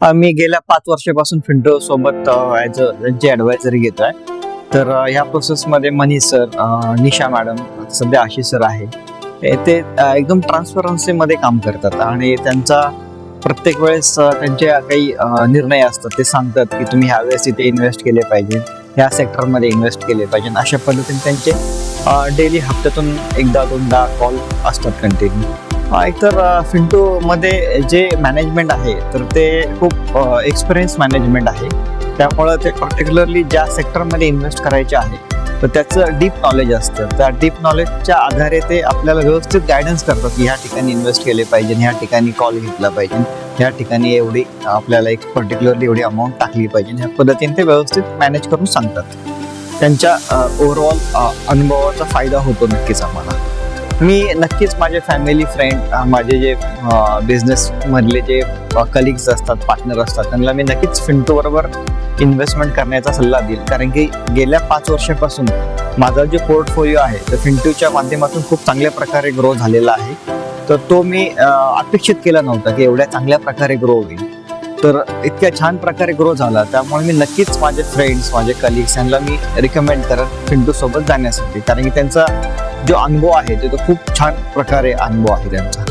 मी गेल्या 5 वर्षापासून फिंटो सोबत ॲज अ त्यांची ॲडवायझरी घेतोय. तर ह्या प्रोसेसमध्ये मनीष सर, निशा मॅडम, सध्या आशिष सर आहे. ते एकदम ट्रान्सपरन्सीमध्ये काम करतात आणि त्यांचा प्रत्येक वेळेस त्यांचे काही निर्णय असतात. ते सांगतात की तुम्ही ह्या वेळेस इथे इन्व्हेस्ट केले पाहिजे, ह्या सेक्टरमध्ये इन्व्हेस्ट केले पाहिजे. अशा पद्धतीने त्यांचे डेली हप्त्यातून एकदा दोनदा कॉल असतात कंटिन्यू. एकतर फिंटोमध्ये जे मॅनेजमेंट आहे तर ते खूप एक्सपिरियन्स मॅनेजमेंट आहे. त्यामुळं ते पर्टिक्युलरली ज्या सेक्टरमध्ये इन्व्हेस्ट करायचे आहे तर त्याचं डीप नॉलेज असतं. त्या डीप नॉलेजच्या आधारे ते आपल्याला व्यवस्थित गायडन्स करतात की ह्या ठिकाणी इन्व्हेस्ट केले पाहिजे, ह्या ठिकाणी कॉल घेतला पाहिजे, ह्या ठिकाणी एवढी आपल्याला एक पर्टिक्युलरली एवढी अमाऊंट टाकली पाहिजे. ह्या पद्धतीने ते व्यवस्थित मॅनेज करून सांगतात. त्यांच्या ओव्हरऑल अनुभवाचा फायदा होतो नक्कीच आम्हाला. मी नक्कीच माझे फॅमिली, फ्रेंड, माझे जे बिझनेसमधले जे कलिग्स असतात, पार्टनर असतात, त्यांना मी नक्कीच फिंटोबरोबर इन्व्हेस्टमेंट करण्याचा सल्ला देईल. कारण की गेल्या 5 वर्षापासून माझा जो पोर्टफोलिओ आहे तर फिंटोच्या माध्यमातून खूप चांगल्या प्रकारे ग्रो झालेला आहे. तर तो मी अपेक्षित केला नव्हता की एवढ्या चांगल्या प्रकारे ग्रो होईल. तर इतक्या छान प्रकारे ग्रो झाला. त्यामुळे मी नक्कीच माझे फ्रेंड्स, माझे कलिग्स यांना मी रिकमेंड करेन फिंटोसोबत जाण्यासाठी. कारण की त्यांचा जो अनुभव आहे तो खूप छान प्रकारे अनुभव आहे त्यांचा.